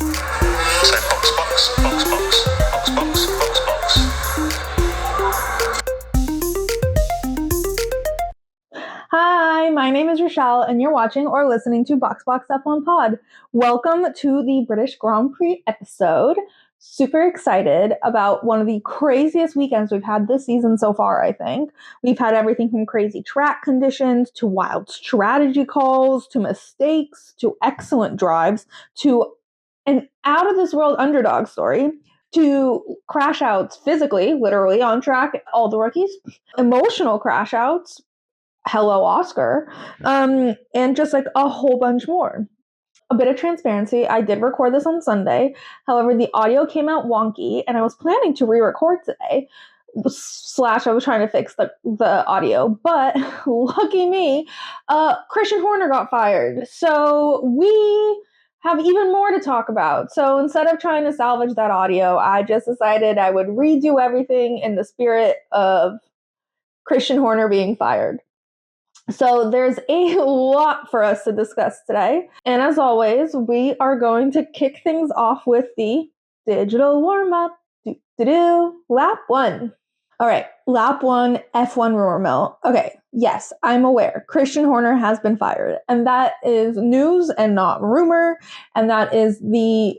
So box. Hi, my name is Rochelle, and you're watching or listening to Box F1 Pod. Welcome to the British Grand Prix episode. Super excited about one of the craziest weekends we've had this season so far, I think. We've had everything from crazy track conditions, to wild strategy calls, to mistakes, to excellent drives, to an out-of-this-world underdog story, to crash outs physically, literally, on track, all the rookies, emotional crash outs, hello Oscar, and just like a whole bunch more. A bit of transparency, I did record this on Sunday. However, the audio came out wonky, and I was planning to re-record today. / I was trying to fix the audio, but lucky me, Christian Horner got fired. So we have even more to talk about. So instead of trying to salvage that audio, I just decided I would redo everything in the spirit of Christian Horner being fired. So there's a lot for us to discuss today. And as always, we are going to kick things off with the digital warm-up. Lap 1. All right, lap 1, F1 rumor mill. Okay, yes, I'm aware. Christian Horner has been fired. And that is news and not rumor. And that is the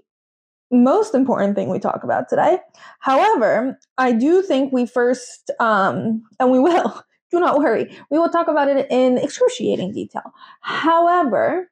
most important thing we talk about today. However, I do think we first, and we will, do not worry, we will talk about it in excruciating detail. However,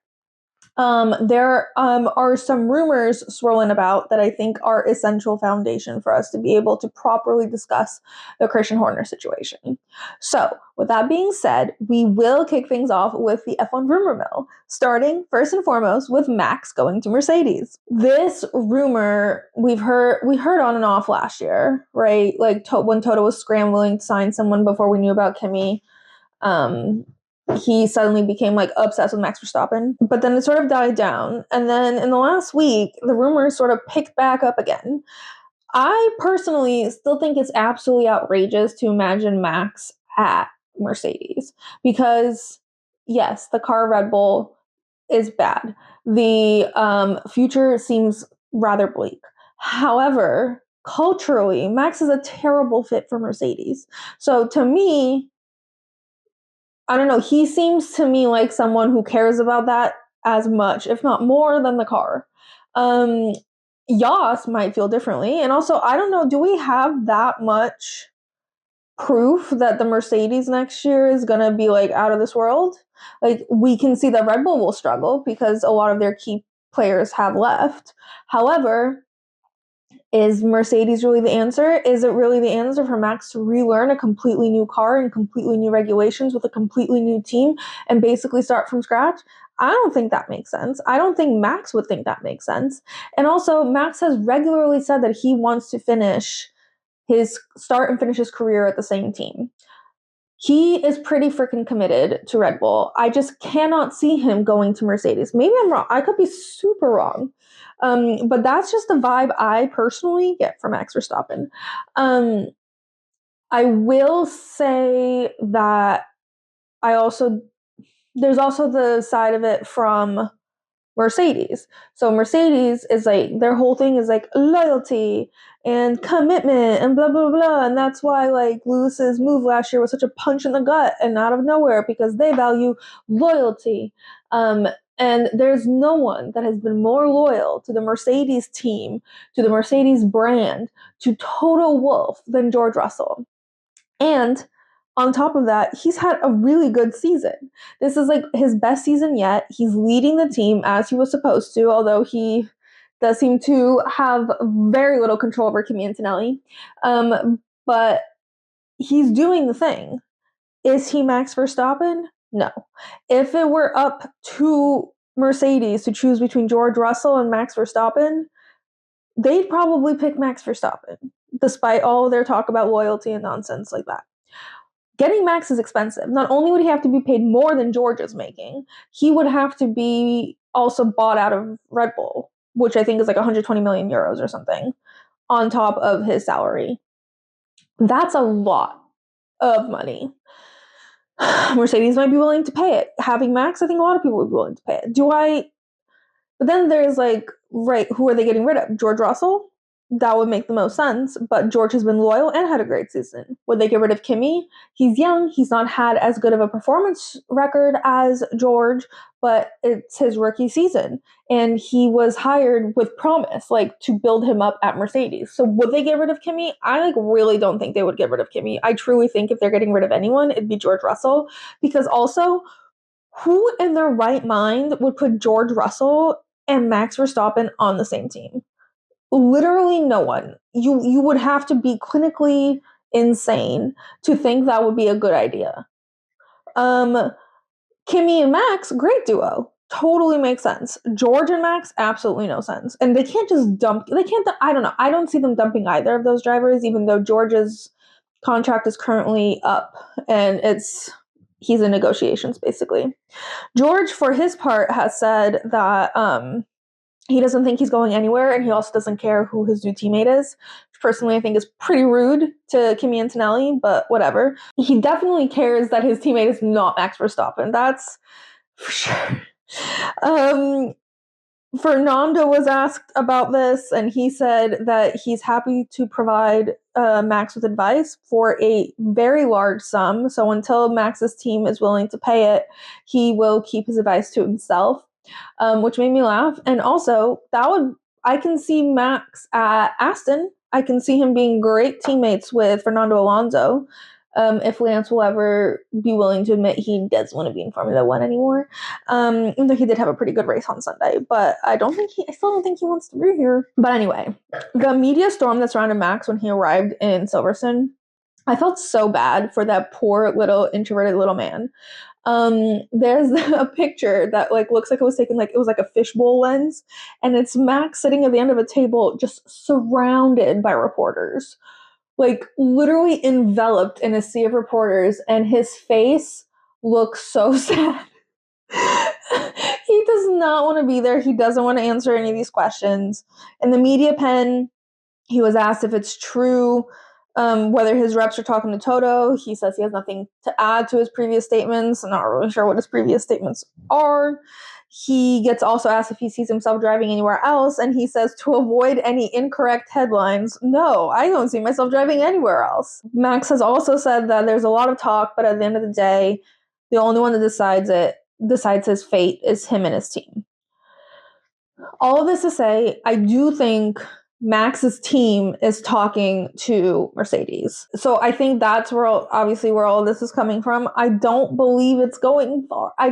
there are some rumors swirling about that I think are essential foundation for us to be able to properly discuss the Christian Horner situation. So, with that being said, we will kick things off with the F1 rumor mill, starting first and foremost with Max going to Mercedes. This rumor we heard on and off last year, right? Like when Toto was scrambling to sign someone before we knew about Kimi. He suddenly became like obsessed with Max Verstappen, but then it sort of died down. And then in the last week, the rumors sort of picked back up again. I personally still think it's absolutely outrageous to imagine Max at Mercedes because, yes, the car Red Bull is bad. The future seems rather bleak. However, culturally, Max is a terrible fit for Mercedes. So to me, I don't know, he seems to me like someone who cares about that as much, if not more, than the car. Yas might feel differently. And also, I don't know, do we have that much proof that the Mercedes next year is going to be like out of this world? Like, we can see that Red Bull will struggle because a lot of their key players have left. However, is Mercedes really the answer? Is it really the answer for Max to relearn a completely new car and completely new regulations with a completely new team and basically start from scratch? I don't think that makes sense. I don't think Max would think that makes sense. And also, Max has regularly said that he wants to start and finish his career at the same team. He is pretty freaking committed to Red Bull. I just cannot see him going to Mercedes. Maybe I'm wrong. I could be super wrong. But that's just the vibe I personally get from Max Verstappen. I will say that there's also the side of it from Mercedes. So Mercedes is like, their whole thing is like loyalty and commitment and blah, blah, blah. And that's why like Lewis's move last year was such a punch in the gut and out of nowhere because they value loyalty. And there's no one that has been more loyal to the Mercedes team, to the Mercedes brand, to Toto Wolff than George Russell. And on top of that, he's had a really good season. This is like his best season yet. He's leading the team as he was supposed to, although he does seem to have very little control over Kimi Antonelli. But he's doing the thing. Is he Max Verstappen? No. If it were up to Mercedes to choose between George Russell and Max Verstappen, they'd probably pick Max Verstappen, despite all their talk about loyalty and nonsense like that. Getting Max is expensive. Not only would he have to be paid more than George is making, he would have to be also bought out of Red Bull, which I think is like 120 million euros or something, on top of his salary. That's a lot of money. Mercedes might be willing to pay it. Having Max, I think a lot of people would be willing to pay it. But then there's like right, who are they getting rid of? George Russell? That would make the most sense, but George has been loyal and had a great season. Would they get rid of Kimi? He's young. He's not had as good of a performance record as George, but it's his rookie season, and he was hired with promise, like, to build him up at Mercedes. So would they get rid of Kimi? I really don't think they would get rid of Kimi. I truly think if they're getting rid of anyone, it'd be George Russell, because also, who in their right mind would put George Russell and Max Verstappen on the same team? Literally no one. You would have to be clinically insane to think that would be a good idea. Kimi and Max, great duo. Totally makes sense. George and Max, absolutely no sense. And they can't just dump. I don't know. I don't see them dumping either of those drivers, even though George's contract is currently up and he's in negotiations basically. George, for his part, has said that he doesn't think he's going anywhere, and he also doesn't care who his new teammate is, which personally I think is pretty rude to Kimi Antonelli, but whatever. He definitely cares that his teammate is not Max Verstappen. That's for sure. Fernando was asked about this, and he said that he's happy to provide Max with advice for a very large sum. So until Max's team is willing to pay it, he will keep his advice to himself. Which made me laugh. And also, I can see Max at Aston. I can see him being great teammates with Fernando Alonso. If Lance will ever be willing to admit he does want to be in Formula One anymore. Even though he did have a pretty good race on Sunday, but I still don't think he wants to be here. But anyway, the media storm that surrounded Max when he arrived in Silverstone, I felt so bad for that poor little introverted little man. There's a picture that looks like it was taken, it was like a fishbowl lens, and it's Max sitting at the end of a table just surrounded by reporters, literally enveloped in a sea of reporters, and his face looks so sad. He does not want to be there. He doesn't want to answer any of these questions. In the media pen, he was asked if it's true whether his reps are talking to Toto. He says he has nothing to add to his previous statements. I'm not really sure what his previous statements are. He gets also asked if he sees himself driving anywhere else, and he says, to avoid any incorrect headlines, no, I don't see myself driving anywhere else. Max has also said that there's a lot of talk, but at the end of the day, the only one that decides his fate is him and his team. All of this to say, I do think Max's team is talking to Mercedes. So I think that's where all of this is coming from. I don't believe it's going far. I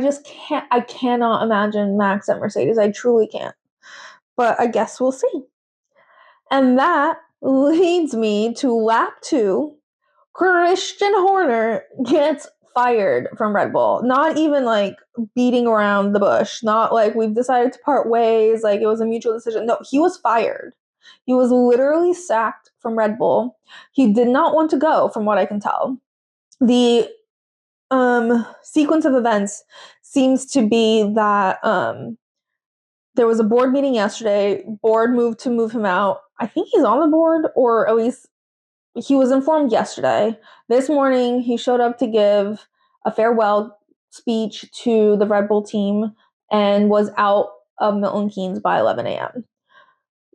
cannot imagine Max at Mercedes. I truly can't. But I guess we'll see. And that leads me to lap 2. Christian Horner gets fired from Red Bull. Not even beating around the bush. Not we've decided to part ways. It was a mutual decision. No, he was fired. He was literally sacked from Red Bull. He did not want to go, from what I can tell. The sequence of events seems to be that there was a board meeting yesterday. Board moved to move him out. I think he's on the board, or at least he was informed yesterday. This morning, he showed up to give a farewell speech to the Red Bull team and was out of Milton Keynes by 11 a.m.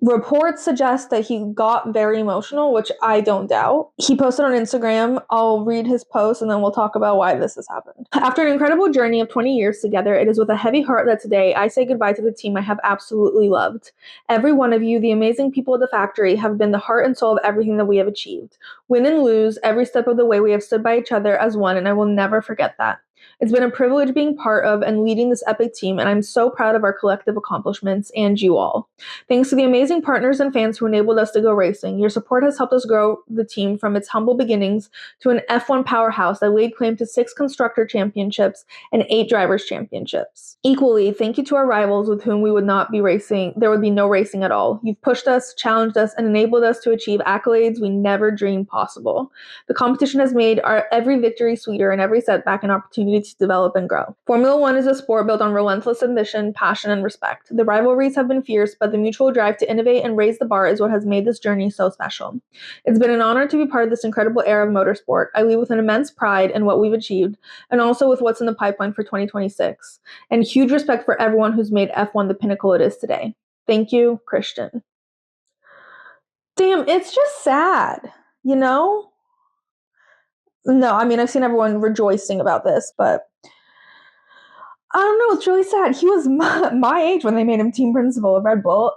Reports suggest that he got very emotional, which I don't doubt. He posted on Instagram. I'll read his post and then we'll talk about why this has happened. After an incredible journey of 20 years together, it is with a heavy heart that today I say goodbye to the team I have absolutely loved. Every one of you, the amazing people at the factory, have been the heart and soul of everything that we have achieved. Win and lose, every step of the way we have stood by each other as one, and I will never forget that. It's been a privilege being part of and leading this epic team, and I'm so proud of our collective accomplishments and you all. Thanks to the amazing partners and fans who enabled us to go racing, your support has helped us grow the team from its humble beginnings to an F1 powerhouse that laid claim to 6 constructor championships and 8 drivers championships. Equally, thank you to our rivals with whom we would not be racing. There would be no racing at all. You've pushed us, challenged us, and enabled us to achieve accolades we never dreamed possible. The competition has made our every victory sweeter and every setback an opportunity to develop and grow. Formula One is a sport built on relentless ambition, passion, and respect. The rivalries have been fierce, but the mutual drive to innovate and raise the bar is what has made this journey so special. It's been an honor to be part of this incredible era of motorsport. I leave with an immense pride in what we've achieved, and also with what's in the pipeline for 2026, and huge respect for everyone who's made F1 the pinnacle it is today. Thank you, Christian. Damn, it's just sad, you know? No, I mean, I've seen everyone rejoicing about this, but I don't know, it's really sad. He was my age when they made him team principal of Red Bull.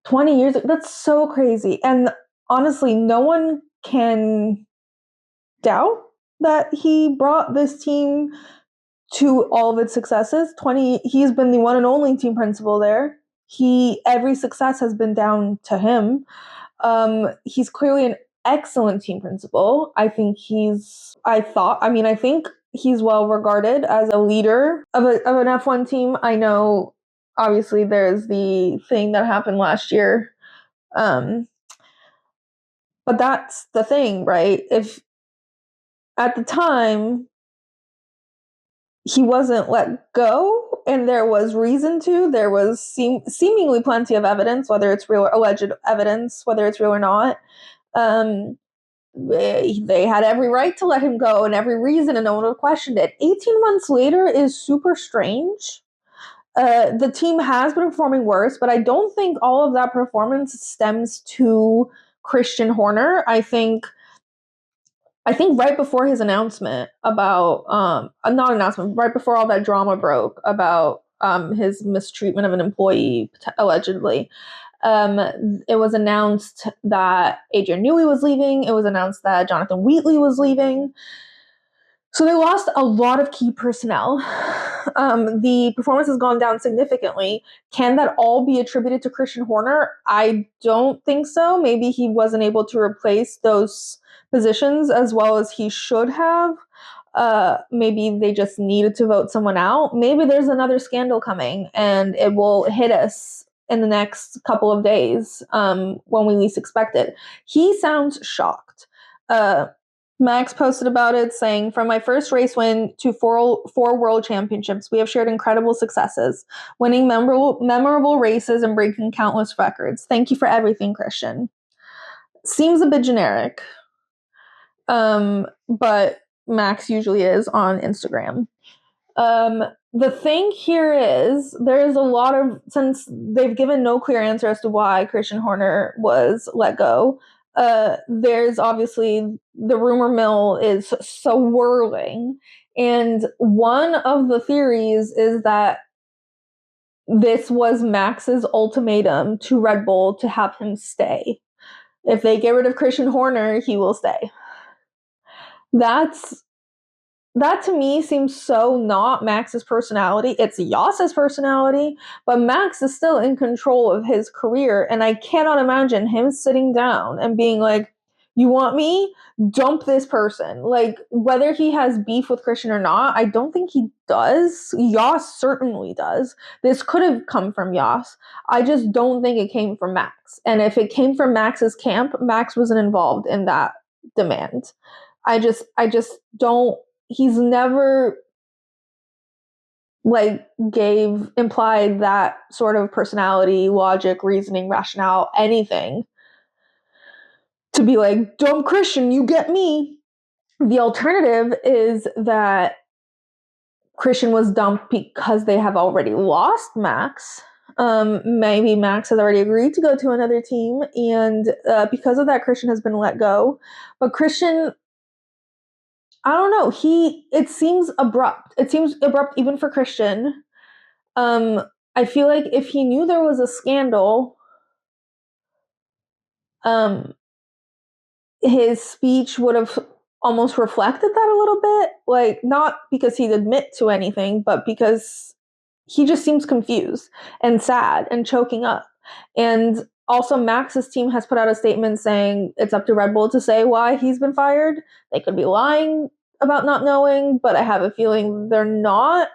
20 years ago. That's so crazy. And honestly, no one can doubt that he brought this team to all of its successes. He's been the one and only team principal there. Every success has been down to him. He's clearly an excellent team principal. I think he's well regarded as a leader of an F1 team. I know obviously there's the thing that happened last year. But that's the thing, right? If at the time he wasn't let go and there was reason to, there was seemingly plenty of evidence, whether it's real or alleged evidence, whether it's real or not. They had every right to let him go and every reason, and no one would have questioned it. 18 months later is super strange. The team has been performing worse, but I don't think all of that performance stems to Christian Horner. I think right before his announcement about right before all that drama broke about his mistreatment of an employee allegedly, it was announced that Adrian Newey was leaving. It was announced that Jonathan Wheatley was leaving. So they lost a lot of key personnel. The performance has gone down significantly. Can that all be attributed to Christian Horner? I don't think so. Maybe he wasn't able to replace those positions as well as he should have. Maybe they just needed to vote someone out. Maybe there's another scandal coming and it will hit us in the next couple of days when we least expect it. He sounds shocked. Max posted about it saying, "From my first race win to four world championships, we have shared incredible successes, winning memorable races and breaking countless records. Thank you for everything, Christian." Seems a bit generic, but Max usually is on Instagram. The thing here is there is a lot of, since they've given no clear answer as to why Christian Horner was let go, there's obviously the rumor mill is so whirling. And one of the theories is that this was Max's ultimatum to Red Bull to have him stay. If they get rid of Christian Horner, he will stay. That to me seems so not Max's personality. It's Yas's personality, but Max is still in control of his career, and I cannot imagine him sitting down and being like, "You want me? Dump this person." Like, whether he has beef with Christian or not, I don't think he does. Yas certainly does. This could have come from Yas. I just don't think it came from Max. And if it came from Max's camp, Max wasn't involved in that demand. I just don't. He's never implied that sort of personality, logic, reasoning, rationale, anything to be like, "Dumb Christian, you get me." The alternative is that Christian was dumped because they have already lost Max. Maybe Max has already agreed to go to another team, and because of that, Christian has been let go. But Christian, I don't know. It seems abrupt. It seems abrupt even for Christian. I feel like if he knew there was a scandal, his speech would have almost reflected that a little bit. Like, not because he'd admit to anything, but because he just seems confused and sad and choking up. And also, Max's team has put out a statement saying it's up to Red Bull to say why he's been fired. They could be lying about not knowing, but I have a feeling they're not.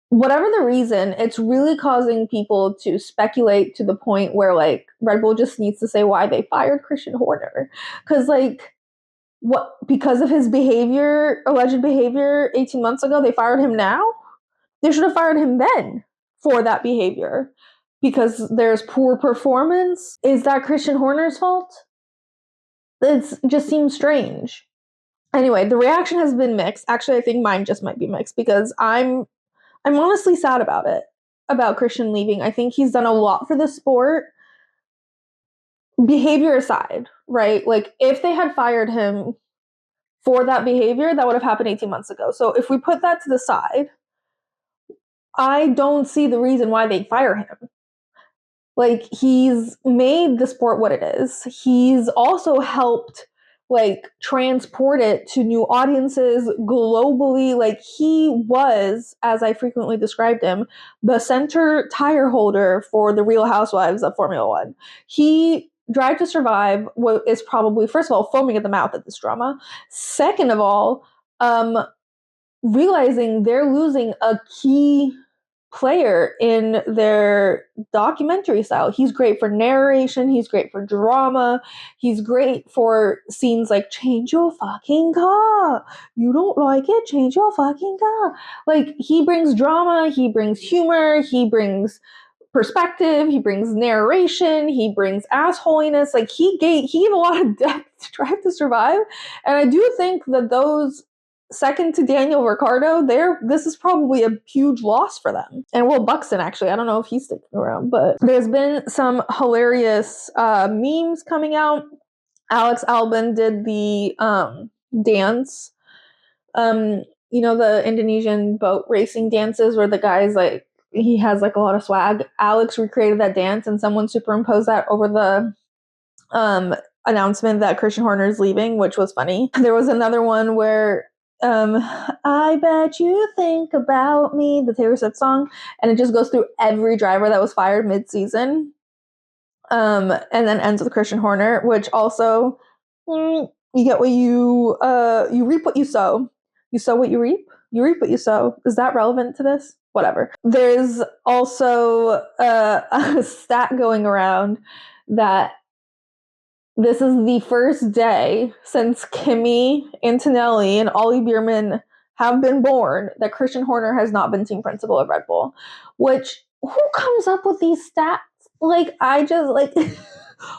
Whatever the reason, it's really causing people to speculate to the point where, like, Red Bull just needs to say why they fired Christian Horner. Because, like, because of his alleged behavior 18 months ago, they fired him now? They should have fired him then for that behavior. Because there's poor performance. Is that Christian Horner's fault? It just seems strange. Anyway, the reaction has been mixed. Actually, I think mine just might be mixed because I'm honestly sad about it. about Christian leaving. I think he's done a lot for the sport. Behavior aside, right? Like, if they had fired him for that behavior, that would have happened 18 months ago. So if we put that to the side, I don't see the reason why they'd fire him. Like, he's made the sport what it is. He's also helped, like, transport it to new audiences globally. Like, he was, as I frequently described him, the center tire holder for the Real Housewives of Formula One. He, Drive to Survive, is probably, first of all, foaming at the mouth at this drama. Second of all, realizing they're losing a key player in their documentary style. He's great for narration, he's great for drama, he's great for scenes like change your fucking car. You don't like it? Change your fucking car. Like, he brings drama, he brings humor, he brings perspective, he brings narration, he brings assholiness. Like, he gave a lot of depth to Drive to Survive. And I do think that those, second to Daniel Ricciardo, this is probably a huge loss for them. And Will Buxton, actually, I don't know if he's sticking around, but there's been some hilarious memes coming out. Alex Albon did the dance. You know, the Indonesian boat racing dances where the guy's like, he has like a lot of swag. Alex recreated that dance, and someone superimposed that over the announcement that Christian Horner is leaving, which was funny. There was another one where I bet you think about me, the Taylor Swift song, and it just goes through every driver that was fired mid-season, and then ends with Christian Horner, which also, you get what you reap what you sow. You sow what you reap what you sow. Is that relevant to this? Whatever. There's also a stat going around that this is the first day since Kimi Antonelli and Ollie Bierman have been born that Christian Horner has not been team principal of Red Bull. Which, who comes up with these stats? Like, I just, like,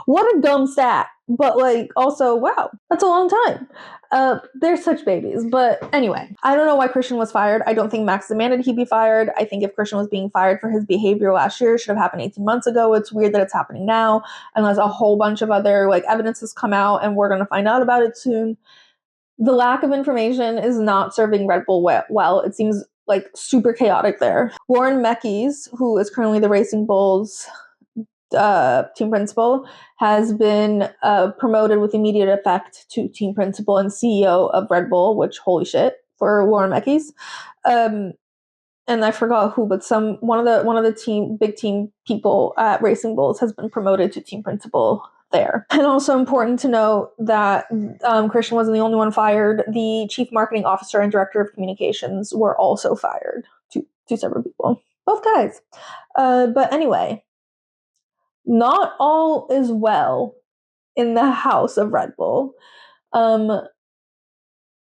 what a dumb stat. But, like, also, wow, that's a long time. They're such babies. But anyway, I don't know why Christian was fired. I don't think Max demanded he be fired. I think if Christian was being fired for his behavior last year, it should have happened 18 months ago. It's weird that it's happening now, unless a whole bunch of other, like, evidence has come out and we're going to find out about it soon. The lack of information is not serving Red Bull well. It seems, like, super chaotic there. Laurent Mekies, who is currently the Racing Bulls team principal, has been promoted with immediate effect to team principal and CEO of Red Bull, which, holy shit for Laurent Mekies. And I forgot who, but one of the big team people at Racing Bulls has been promoted to team principal there. And also important to note that Christian wasn't the only one fired. The chief marketing officer and director of communications were also fired. Two separate people, both guys. But anyway, not all is well in the house of Red Bull. And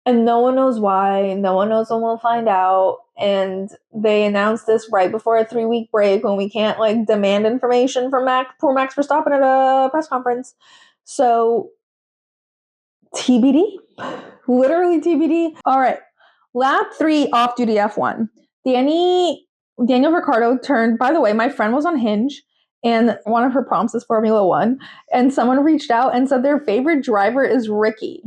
no one knows why. No one knows when we'll find out. And they announced this right before a 3-week break when we can't, like, demand information from poor Max Verstappen at a press conference. So, TBD. Literally TBD. All right. Lap 3 off-duty F1. Daniel Ricciardo turned, by the way, my friend was on Hinge, and one of her prompts is Formula One, and someone reached out and said their favorite driver is Ricky.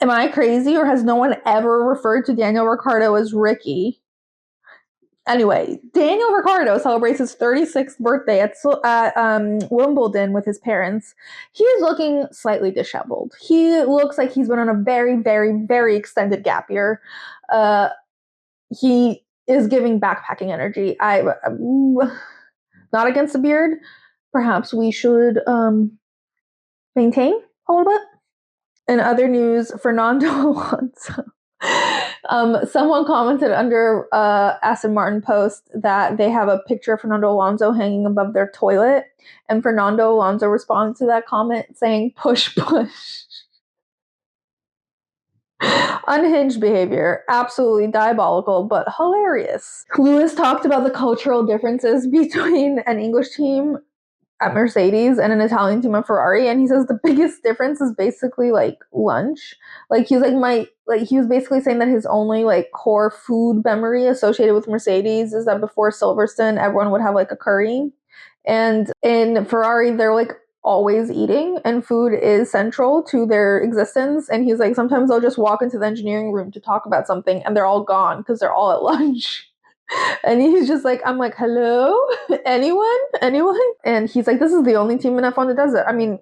Am I crazy, or has no one ever referred to Daniel Ricciardo as Ricky? Anyway, Daniel Ricciardo celebrates his 36th birthday at Wimbledon with his parents. He is looking slightly disheveled. He looks like he's been on a very, very, very extended gap year. He is giving backpacking energy. Not against the beard. Perhaps we should maintain a little bit. In other news, Fernando Alonso. Someone commented under Aston Martin post that they have a picture of Fernando Alonso hanging above their toilet, and Fernando Alonso responded to that comment saying, "Push, push." Unhinged behavior, absolutely diabolical, but hilarious. Lewis talked about the cultural differences between an English team at Mercedes and an Italian team at Ferrari, and he says the biggest difference is basically like lunch. Like he was basically saying that his only like core food memory associated with Mercedes is that before Silverstone everyone would have like a curry, and in Ferrari they're like always eating, and food is central to their existence. And he's like, sometimes they'll just walk into the engineering room to talk about something and they're all gone because they're all at lunch. And he's just like, I'm like, hello, anyone? And he's like, this is the only team in F1 that does it. I mean,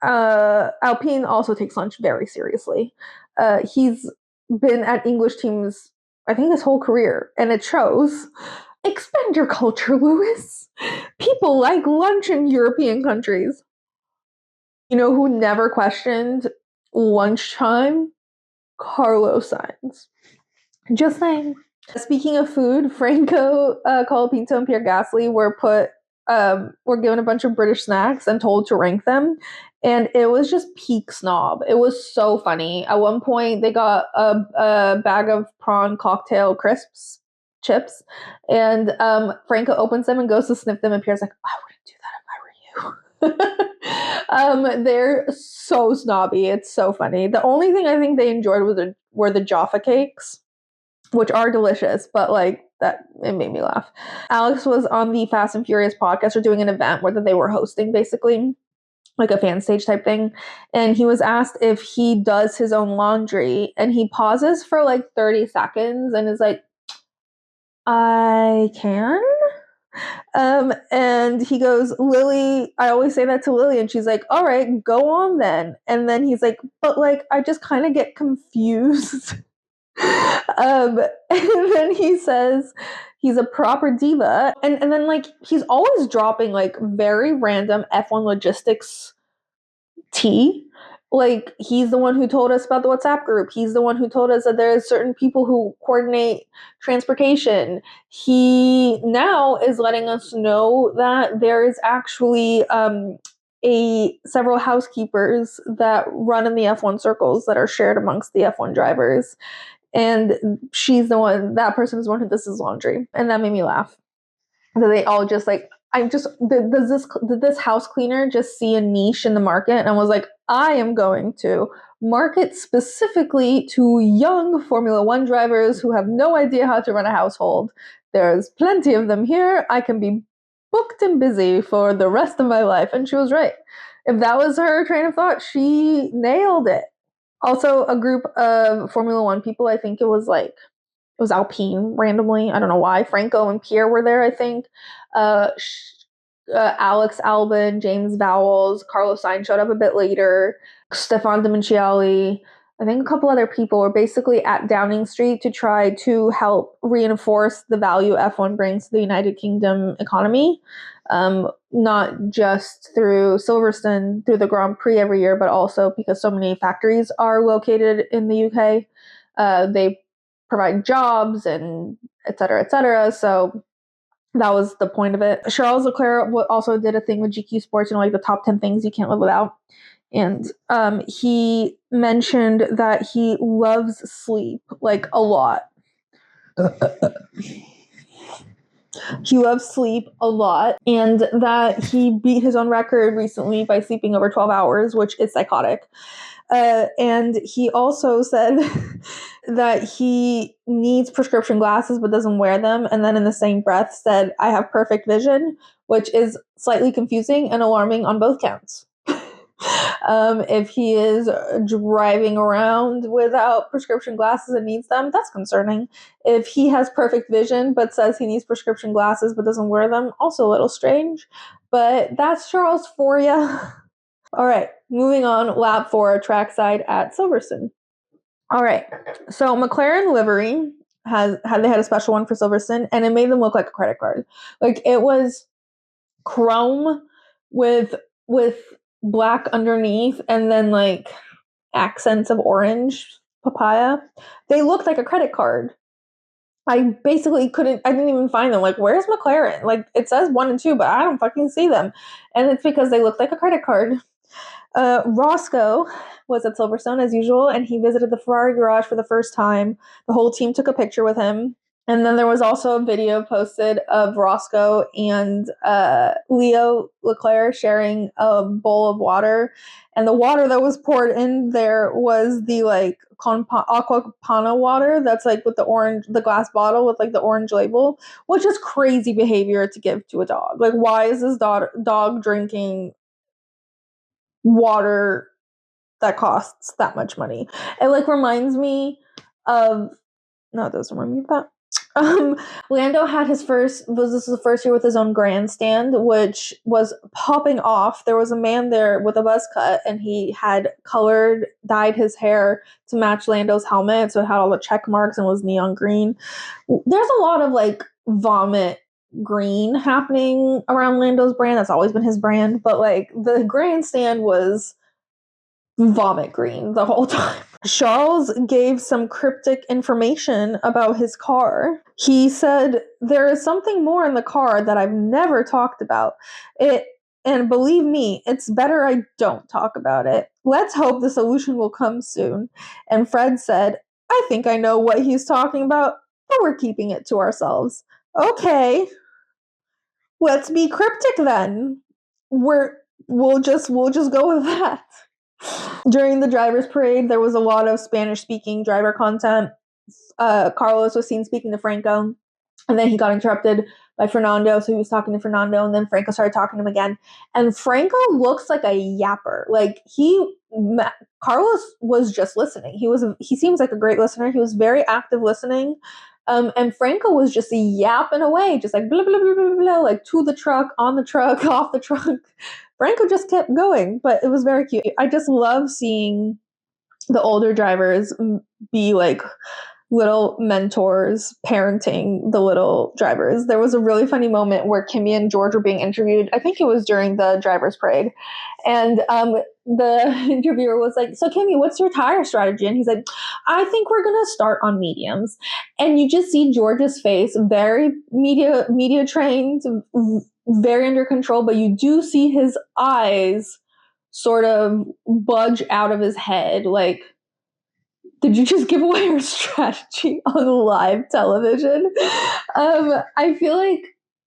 Alpine also takes lunch very seriously. He's been at English teams, I think, his whole career, and it shows. Expand your culture, Lewis. People like lunch in European countries. You know who never questioned lunchtime? Carlos Sainz. Just saying. Speaking of food, Franco Colapinto and Pierre Gasly were given a bunch of British snacks and told to rank them. And it was just peak snob. It was so funny. At one point, they got a bag of prawn cocktail crisps, chips, and Franco opens them and goes to sniff them, and Pierre's like, I wouldn't do that if I were you. They're so snobby. It's so funny. The only thing I think they enjoyed were the Jaffa cakes, which are delicious, but like that, it made me laugh. Alex was on the Fast and Furious podcast, or doing an event where they were hosting, basically like a fan stage type thing, and he was asked if he does his own laundry, and he pauses for like 30 seconds and is like, I can. And he goes, Lily, I always say that to Lily, and she's like, all right, go on then. And then he's like, but like I just kind of get confused. And then he says he's a proper diva, and then like he's always dropping like very random F1 logistics tea. Like, he's the one who told us about the WhatsApp group. He's the one who told us that there's certain people who coordinate transportation. He now is letting us know that there's actually several housekeepers that run in the F1 circles that are shared amongst the F1 drivers. And that person is the one who does his laundry. And that made me laugh. They all just like, did this house cleaner just see a niche in the market and was like, I am going to market specifically to young Formula One drivers who have no idea how to run a household. There's plenty of them here. I can be booked and busy for the rest of my life. And she was right. If that was her train of thought, she nailed it. Also, a group of Formula One people, I think it was Alpine randomly. I don't know why. Franco and Pierre were there, I think. Alex Albon, James Vowles, Carlos Sainz showed up a bit later. Stefan Domenicali, I think a couple other people were basically at Downing Street to try to help reinforce the value F1 brings to the United Kingdom economy. Not just through Silverstone, through the Grand Prix every year, but also because so many factories are located in the UK. They provide jobs and et cetera, et cetera. So that was the point of it. Charles Leclerc also did a thing with GQ Sports, like the top 10 things you can't live without. And he mentioned that he loves sleep, like a lot. He loves sleep a lot, and that he beat his own record recently by sleeping over 12 hours, which is psychotic. And he also said that he needs prescription glasses but doesn't wear them, and then in the same breath said, I have perfect vision, which is slightly confusing and alarming on both counts. If he is driving around without prescription glasses and needs them, that's concerning. If he has perfect vision but says he needs prescription glasses but doesn't wear them, also a little strange. But that's Charles for you. All right, moving on, lap 4, trackside at Silverstone. All right, so McLaren livery had a special one for Silverstone, and it made them look like a credit card. Like, it was chrome with black underneath, and then like accents of orange papaya. They looked like a credit card. I didn't even find them. Like, where's McLaren? Like, it says 1 and 2, but I don't fucking see them. And it's because they look like a credit card. Roscoe was at Silverstone as usual, and he visited the Ferrari garage for the first time. The whole team took a picture with him. And then there was also a video posted of Roscoe and Leo Leclerc sharing a bowl of water. And the water that was poured in there was the like aqua panna water that's like with the glass bottle with like the orange label, which is crazy behavior to give to a dog. Like, why is this dog drinking water that costs that much money? It like reminds me of, no, it doesn't remind me of that. Lando had this was the first year with his own grandstand, which was popping off. There was a man there with a buzz cut, and he had dyed his hair to match Lando's helmet, so it had all the check marks and was neon green. There's a lot of like vomit green happening around Lando's brand. That's always been his brand, but like the grandstand was vomit green the whole time. Charles gave some cryptic information about his car. He said, "There is something more in the car that I've never talked about. And believe me, it's better I don't talk about it. Let's hope the solution will come soon." And Fred said, "I think I know what he's talking about, but we're keeping it to ourselves." Okay. Let's be cryptic then. We'll just go with that. During the driver's parade, there was a lot of Spanish-speaking driver content. Carlos was seen speaking to Franco, and then he got interrupted by Fernando, so he was talking to Fernando, and then Franco started talking to him again. And Franco looks like a yapper. Like Carlos was just listening. He seems like a great listener. He was very active listening. And Franco was just yapping away, just like blah, blah, blah, blah, blah, like to the truck, on the truck, off the truck. Franco just kept going, but it was very cute. I just love seeing the older drivers be like little mentors parenting the little drivers. There was a really funny moment where Kimi and George were being interviewed. I think it was during the driver's parade. And the interviewer was like, "So Kimi, what's your tire strategy?" And he's like, "I think we're going to start on mediums." And you just see George's face, very media trained, very under control, but you do see his eyes sort of budge out of his head. Like, did you just give away your strategy on live television? I feel like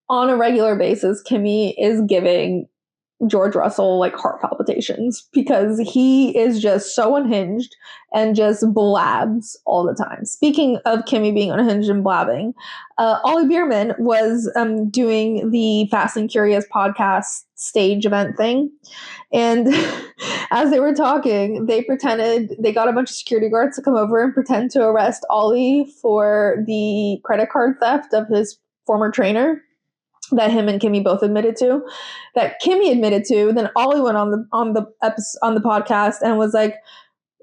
on a regular basis, Kimi is giving George Russell like heart palpitations because he is just so unhinged and just blabs all the time. Speaking of Kimi being unhinged and blabbing, Ollie Bierman was doing the Fast and Curious podcast stage event thing. And as they were talking, they got a bunch of security guards to come over and pretend to arrest Ollie for the credit card theft of his former trainer that him and Kimi both admitted to, that Kimi admitted to. Then Ollie went on the podcast and was like,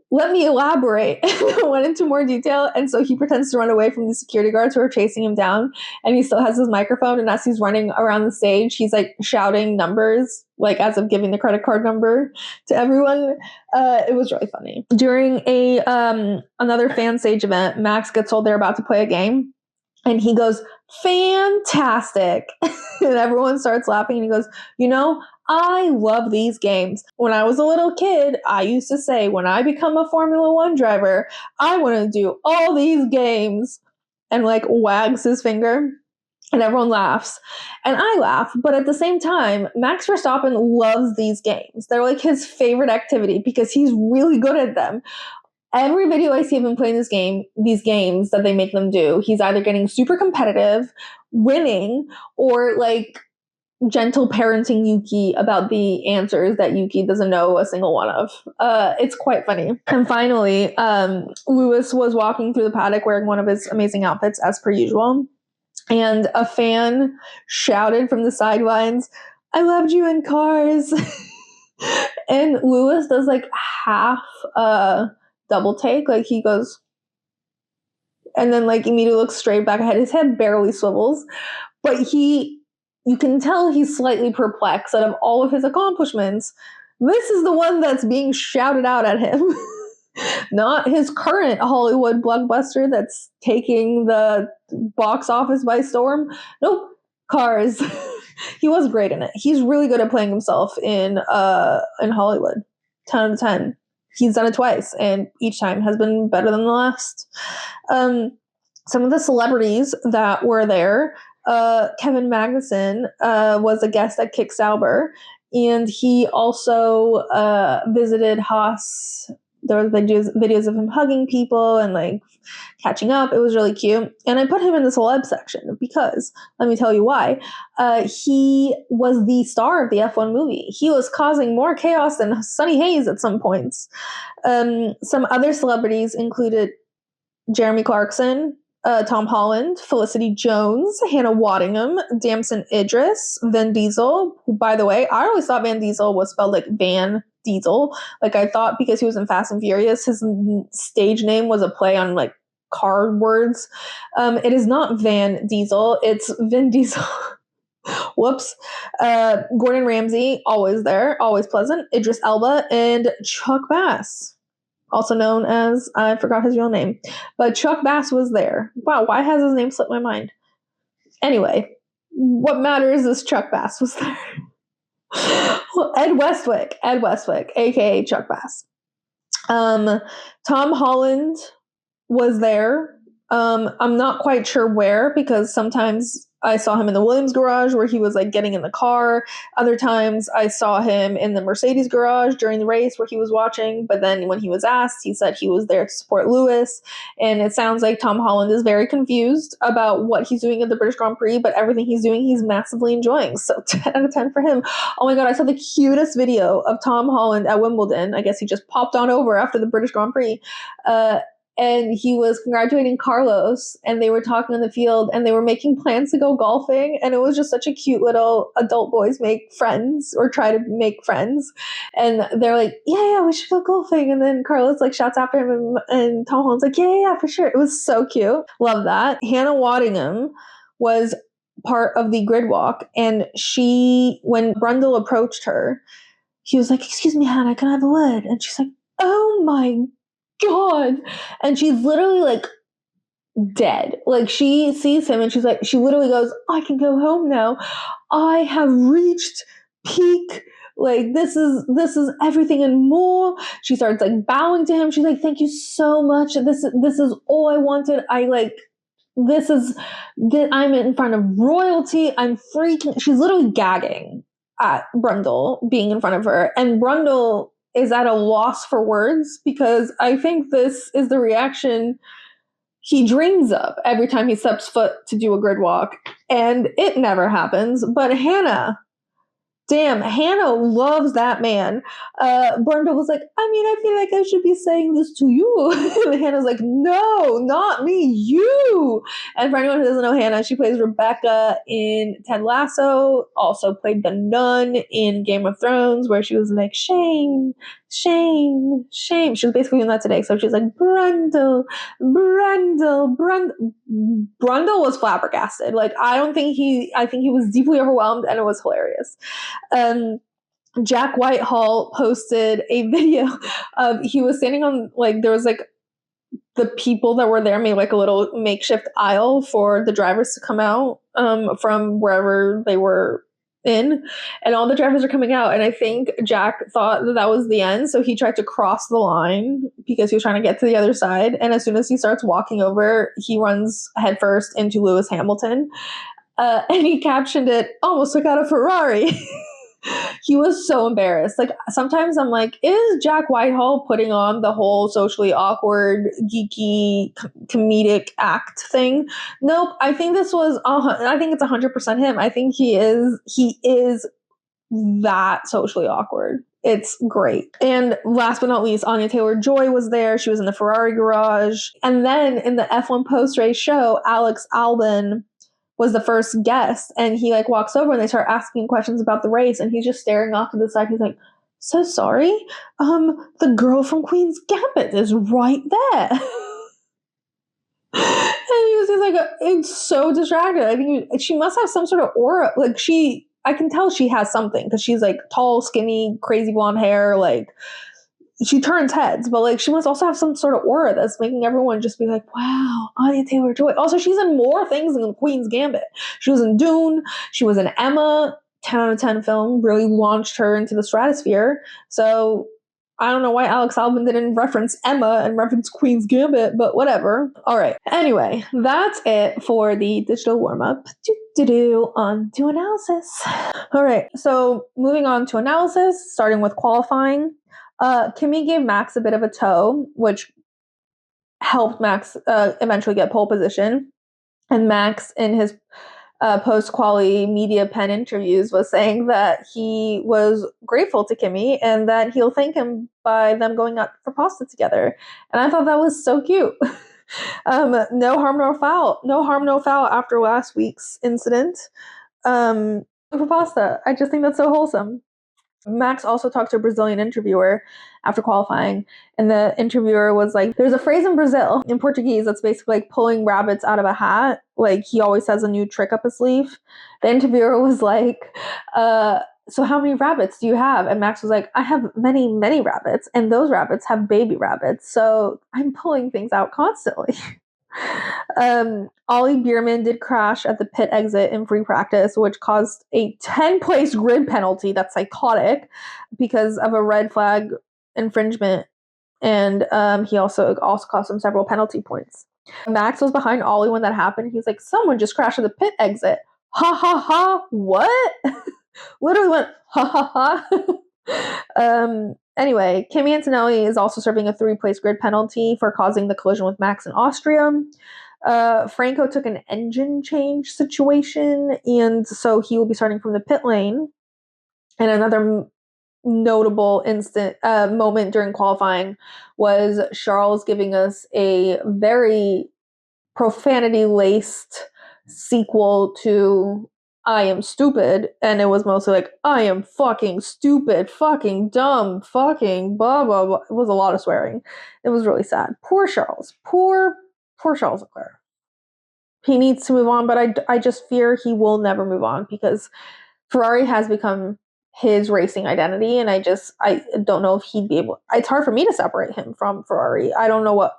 "Let me elaborate," and went into more detail. And so he pretends to run away from the security guards who are chasing him down, and he still has his microphone. And as he's running around the stage, he's like shouting numbers, like as of giving the credit card number to everyone. It was really funny. During another fan stage event, Max gets told they're about to play a game, and he goes, "Fantastic." And everyone starts laughing, and he goes, "I love these games. When I was a little kid, I used to say, when I become a Formula One driver, I want to do all these games," and like wags his finger, and everyone laughs. And I laugh, but at the same time, Max Verstappen loves these games. They're like his favorite activity because he's really good at them. Every video I see of him playing these games that they make them do, he's either getting super competitive, winning, or like gentle parenting Yuki about the answers that Yuki doesn't know a single one of. It's quite funny. And finally, Lewis was walking through the paddock wearing one of his amazing outfits as per usual. And a fan shouted from the sidelines, "I loved you in Cars." And Lewis does like half double take, like he goes, and then like immediately looks straight back ahead. His head barely swivels, but you can tell he's slightly perplexed. Out of all of his accomplishments, this is the one that's being shouted out at him. Not his current Hollywood blockbuster that's taking the box office by storm. Nope, Cars. He was great in it. He's really good at playing himself in Hollywood. 10 out of 10. He's done it twice, and each time has been better than the last. some of the celebrities that were there, Kevin Magnussen was a guest at Kick Sauber, and he also visited Haas. There were videos of him hugging people and like catching up. It was really cute. And I put him in the celeb section because, let me tell you why. He was the star of the F1 movie. He was causing more chaos than Sonny Hayes at some points. Some other celebrities included Jeremy Clarkson, Tom Holland, Felicity Jones, Hannah Waddingham, Damson Idris, Vin Diesel, who, by the way, I always thought Van Diesel was spelled like Van Diesel. Like, I thought because he was in Fast and Furious, his stage name was a play on like car words. It is not Van Diesel, it's Vin Diesel. Whoops. Gordon Ramsay, always there, always pleasant. Idris Elba, and Chuck Bass, also known as, I forgot his real name, but Chuck Bass was there. Wow, why has his name slipped my mind? Anyway, what matters is Chuck Bass was there. Ed Westwick, aka Chuck Bass. Tom Holland was there. I'm not quite sure where, because sometimes I saw him in the Williams garage where he was like getting in the car. Other times I saw him in the Mercedes garage during the race where he was watching. But then when he was asked, he said he was there to support Lewis. And it sounds like Tom Holland is very confused about what he's doing at the British Grand Prix, but everything he's doing, he's massively enjoying. So 10 out of 10 for him. Oh my God, I saw the cutest video of Tom Holland at Wimbledon. I guess he just popped on over after the British Grand Prix. And he was congratulating Carlos, and they were talking in the field, and they were making plans to go golfing, and it was just such a cute little adult boys make friends, or try to make friends, and they're like, yeah, we should go golfing, and then Carlos like shouts after him, and Tom Holland's like, yeah, for sure. It was so cute. Love that. Hannah Waddingham was part of the grid walk, and when Brundle approached her, he was like, excuse me, Hannah, can I have a word? And she's like, oh my God. And she's literally like dead. Like, she sees him and she's like, she literally goes, I can go home now. I have reached peak. Like, this is everything and more. She starts like bowing to him. She's like, thank you so much. This is all I wanted. I'm in front of royalty. I'm freaking. She's literally gagging at Brundle being in front of her. And Brundle is at a loss for words, because I think this is the reaction he dreams of every time he steps foot to do a grid walk, and it never happens. But Hannah loves that man. Brenda was like, I feel like I should be saying this to you. And Hannah's like, no, not me, you. And for anyone who doesn't know Hannah, she plays Rebecca in Ted Lasso, also played the nun in Game of Thrones, where she was like, shame, shame, shame. She was basically doing that today. So she's like, Brundle. Brundle was flabbergasted. Like, I think he was deeply overwhelmed, and it was hilarious. Jack Whitehall posted a video of, he was standing on, like, there was like the people that were there made like a little makeshift aisle for the drivers to come out from wherever they were in, and all the drivers are coming out, and I think Jack thought that was the end, so he tried to cross the line because he was trying to get to the other side, and as soon as he starts walking over, he runs headfirst into Lewis Hamilton, and he captioned it, almost took out a Ferrari. He was so embarrassed. Like, sometimes I'm like, is Jack Whitehall putting on the whole socially awkward, geeky, comedic act thing? Nope. I think it's 100% him. I think he is that socially awkward. It's great. And last but not least, Anya Taylor-Joy was there. She was in the Ferrari garage. And then in the F1 post-race show, Alex Albon was the first guest, and he like walks over and they start asking questions about the race, and he's just staring off to the side. He's like, so sorry, the girl from Queen's Gambit is right there. And he was just like, it's so distracted. I think she must have some sort of aura. Like, I can tell she has something, because she's like tall, skinny, crazy blonde hair, like she turns heads, but like she must also have some sort of aura that's making everyone just be like, wow, Anya Taylor-Joy. Also, she's in more things than Queen's Gambit. She was in Dune. She was in Emma. 10 out of 10 film, really launched her into the stratosphere. So I don't know why Alex Albon didn't reference Emma and reference Queen's Gambit, but whatever. All right. Anyway, that's it for the digital warm-up. On to analysis. All right. So moving on to analysis, starting with qualifying. Kimi gave Max a bit of a tow, which helped Max eventually get pole position. And Max, in his post-quali media pen interviews, was saying that he was grateful to Kimi and that he'll thank him by them going out for pasta together. And I thought that was so cute. No harm, no foul. No harm, no foul after last week's incident. For pasta. I just think that's so wholesome. Max also talked to a Brazilian interviewer after qualifying, and the interviewer was like, there's a phrase in Brazil, in Portuguese, that's basically like pulling rabbits out of a hat. Like, he always has a new trick up his sleeve. The interviewer was like, so how many rabbits do you have? And Max was like, I have many, many rabbits, and those rabbits have baby rabbits, so I'm pulling things out constantly. Ollie Bierman did crash at the pit exit in free practice, which caused a 10-place grid penalty. That's psychotic because of a red flag infringement, and he also cost him several penalty points. Max was behind Ollie when that happened. He's like, someone just crashed at the pit exit. Ha ha ha! What? Literally went ha ha ha. Anyway, Kimi Antonelli is also serving a 3-place grid penalty for causing the collision with Max in Austria. Franco took an engine change situation, and so he will be starting from the pit lane. And another notable moment during qualifying was Charles giving us a very profanity-laced sequel to I Am Stupid, and it was mostly like, I am fucking stupid, fucking dumb, fucking blah, blah, blah. It was a lot of swearing. It was really sad. Poor Charles. Poor Charles Leclerc. He needs to move on, but I just fear he will never move on because Ferrari has become his racing identity, and I don't know if he'd be able. It's hard for me to separate him from Ferrari. I don't know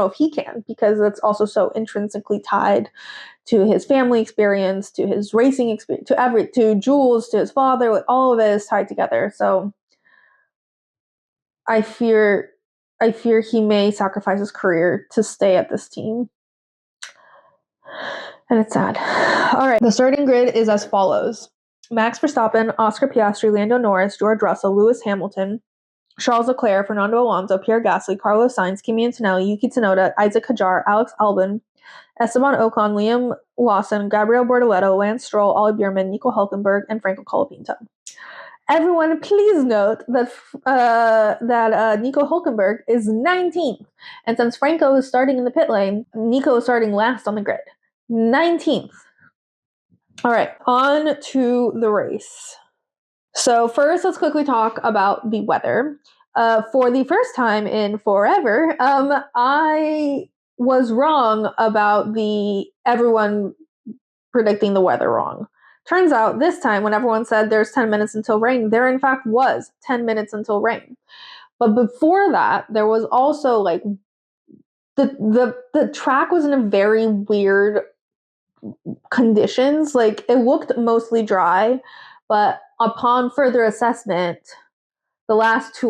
if he can, because it's also so intrinsically tied to his family experience, to his racing experience, to Jules, to his father. Like, all of it is tied together. So I fear he may sacrifice his career to stay at this team. And it's sad. All right, the starting grid is as follows: Max Verstappen, Oscar Piastri, Lando Norris, George Russell, Lewis Hamilton, Charles Leclerc, Fernando Alonso, Pierre Gasly, Carlos Sainz, Kimi Antonelli, Yuki Tsunoda, Isaac Hadjar, Alex Albon, Esteban Ocon, Liam Lawson, Gabriel Bortoleto, Lance Stroll, Ollie Bierman, Nico Hulkenberg, and Franco Colapinto. Everyone, please note that Nico Hulkenberg is 19th. And since Franco is starting in the pit lane, Nico is starting last on the grid. 19th. All right, on to the race. So first, let's quickly talk about the weather. For the first time in forever, I was wrong about everyone predicting the weather wrong. Turns out this time, when everyone said there's 10 minutes until rain, there in fact was 10 minutes until rain. But before that, there was also like the track was in a very weird conditions. Like, it looked mostly dry, but upon further assessment, the last two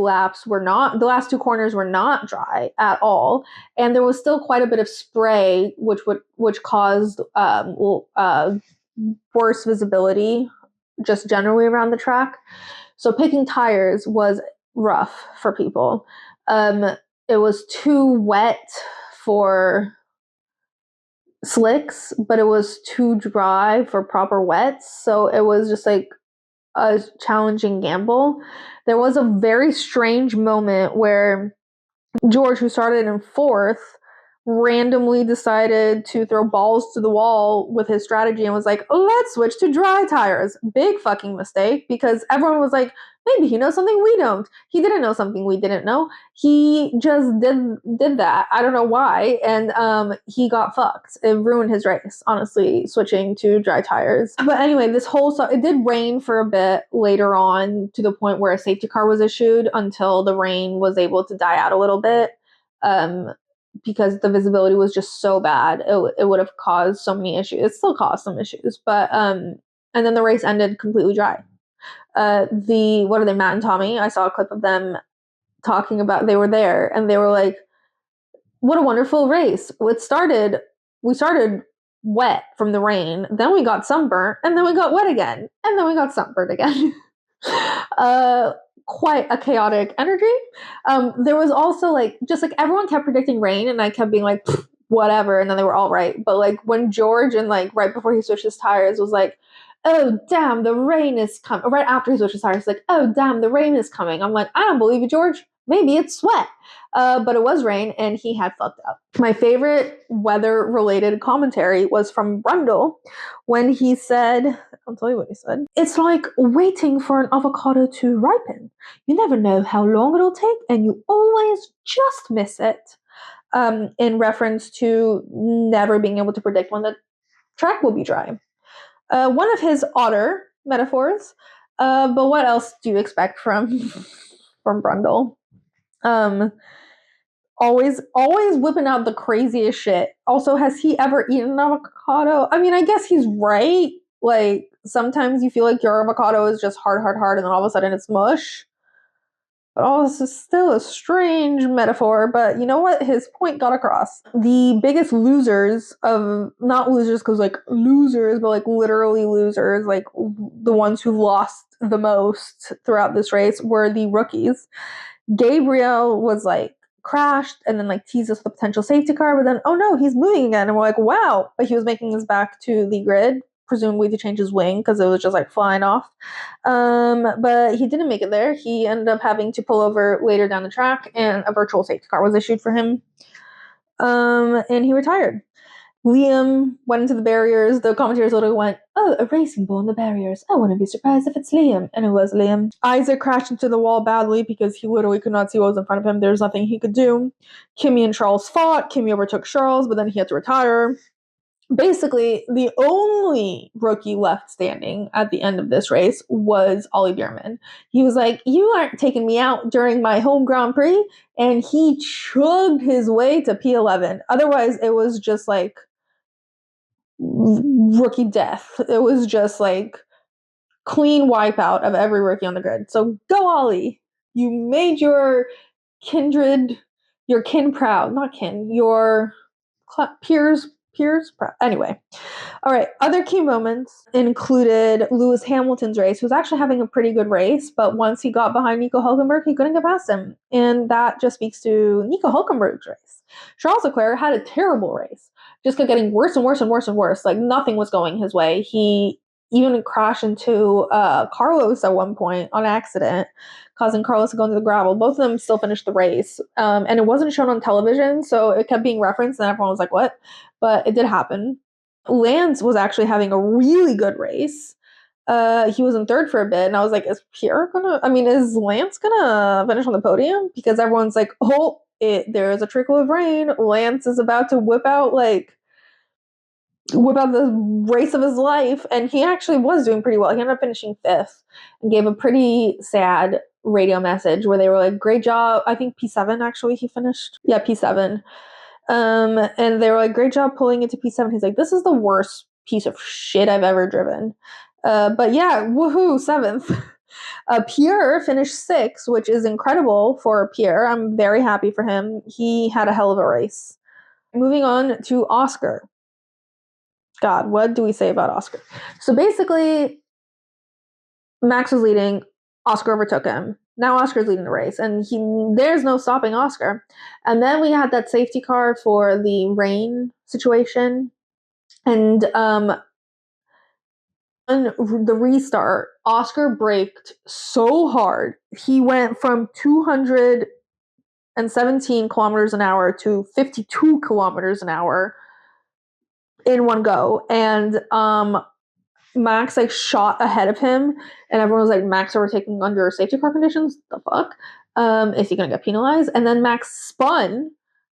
corners were not dry at all, and there was still quite a bit of spray, which caused worse visibility just generally around the track. So picking tires was rough for people. It was too wet for slicks, but it was too dry for proper wets, so it was just like a challenging gamble. There was a very strange moment where George, who started in 4th, randomly decided to throw balls to the wall with his strategy and was like, let's switch to dry tires. Big fucking mistake, because everyone was like, maybe he knows something we don't. He didn't know something we didn't know. He just did that. I don't know why. And he got fucked. It ruined his race, honestly, switching to dry tires. But anyway, it did rain for a bit later on, to the point where a safety car was issued until the rain was able to die out a little bit. Because the visibility was just so bad, it would have caused so many issues. It still caused some issues, but and then the race ended completely dry. Matt and Tommy, I saw a clip of them talking about, they were there and they were like, what a wonderful race. We started wet from the rain, then we got sunburnt, and then we got wet again, and then we got sunburnt again. Quite a chaotic energy. There was also like, just like everyone kept predicting rain, and I kept being like, whatever, and then they were all right. But like when George, and like right before he switched his tires, was like, oh damn, the rain is coming. Right after he switched his tires, like, oh damn, the rain is coming. I'm like, I don't believe you, George. Maybe it's sweat. But it was rain, and he had fucked up. My favorite weather-related commentary was from Brundle when he said, I'll tell you what he said. It's like waiting for an avocado to ripen. You never know how long it'll take, and you always just miss it. In reference to never being able to predict when the track will be dry. One of his otter metaphors, but what else do you expect from Brundle? Always whipping out the craziest shit. Also, has he ever eaten an avocado? I mean, I guess he's right. Like, sometimes you feel like your avocado is just hard, and then all of a sudden it's mush. But all this is still a strange metaphor, but you know what? His point got across. The biggest losers of, not losers because like losers, but like literally losers, like the ones who've lost the most throughout this race were the rookies. Gabriel was like crashed and then like teased us with a potential safety car, but then, oh no, he's moving again. And we're like, wow. But he was making his back to the grid, presumably to change his wing because it was just like flying off. But he didn't make it there. He ended up having to pull over later down the track, and a virtual safety car was issued for him. And he retired. Liam went into the barriers. The commentators literally went, oh, a racing ball in the barriers. I wouldn't be surprised if it's Liam. And it was Liam. Isaac crashed into the wall badly because he literally could not see what was in front of him. There's nothing he could do. Kimi and Charles fought. Kimi overtook Charles, but then he had to retire. Basically, the only rookie left standing at the end of this race was Ollie Bierman. He was like, you aren't taking me out during my home Grand Prix. And he chugged his way to P11. Otherwise, it was just like rookie death. It was just like clean wipeout of every rookie on the grid. So go Ollie. You made your kin proud. Not kin, your peers proud. Anyway. All right. Other key moments included Lewis Hamilton's race, who was actually having a pretty good race, but once he got behind Nico Hulkenberg, he couldn't get past him. And that just speaks to Nico Hulkenberg's race. Charles Leclerc had a terrible race. Just kept getting worse and worse. Like nothing was going his way. He even crashed into Carlos at one point on accident, causing Carlos to go into the gravel. Both of them still finished the race. And it wasn't shown on television, so it kept being referenced, and everyone was like, what? But it did happen. Lance was actually having a really good race. He was in third for a bit, and I was like, is Lance gonna finish on the podium? Because everyone's like, oh, there's a trickle of rain. Lance is about to whip out the race of his life, and he actually was doing pretty well. He ended up finishing fifth and gave a pretty sad radio message where they were like, great job. I think P7 actually he finished. Yeah, P7. And they were like, great job pulling into P7. He's like, this is the worst piece of shit I've ever driven. But yeah, woohoo, seventh. Pierre finished sixth, which is incredible for Pierre. I'm very happy for him. He had a hell of a race. Moving on to Oscar. God, what do we say about Oscar? So basically, Max was leading. Oscar overtook him. Now Oscar's leading the race, and there's no stopping Oscar. And then we had that safety car for the rain situation. And on the restart, Oscar braked so hard. He went from 217 kilometers an hour to 52 kilometers an hour in one go. And Max shot ahead of him, and everyone was like, Max overtaking under safety car conditions? The fuck? Is he gonna get penalized? And then Max spun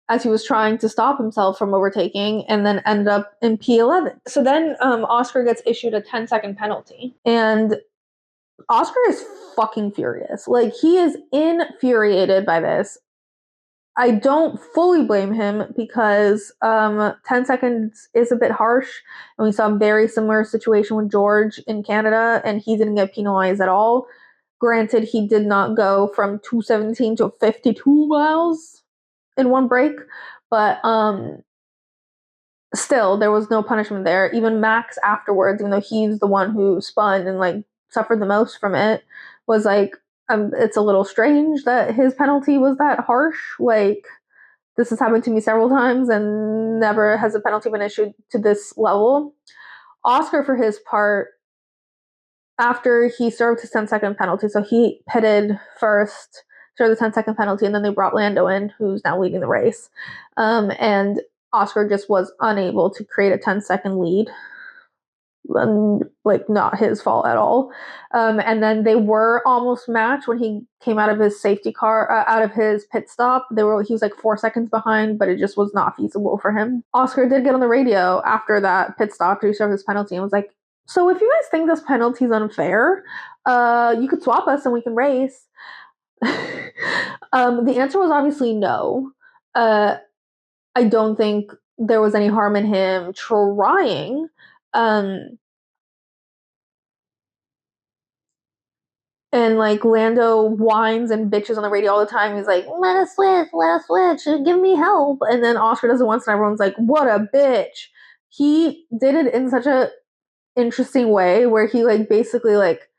as he was trying to stop himself from overtaking, and then ended up in P11. So then Oscar gets issued a 10-second penalty, and Oscar is fucking furious. Like, he is infuriated by this. I don't fully blame him because 10 seconds is a bit harsh, and we saw a very similar situation with George in Canada, and he didn't get penalized at all. Granted, he did not go from 217 to 52 miles in one break, but still, there was no punishment there. Even Max afterwards, even though he's the one who spun and like suffered the most from it, was like, it's a little strange that his penalty was that harsh. Like, this has happened to me several times and never has a penalty been issued to this level. Oscar, for his part, after he served his 10-second penalty, so he pitted first, served the 10-second penalty, and then they brought Lando in, who's now leading the race. And Oscar just was unable to create a 10-second lead. Like, not his fault at all. And then they were almost matched when he came out of his safety car, out of his pit stop. He was like 4 seconds behind, but it just was not feasible for him. Oscar did get on the radio after that pit stop to serve his penalty and was like, so if you guys think this penalty is unfair, you could swap us and we can race. The answer was obviously no. I don't think there was any harm in him trying. And like Lando whines and bitches on the radio all the time. He's like, let us switch, give me help. And then Oscar does it once and everyone's like, what a bitch. He did it in such a interesting way where he like basically like,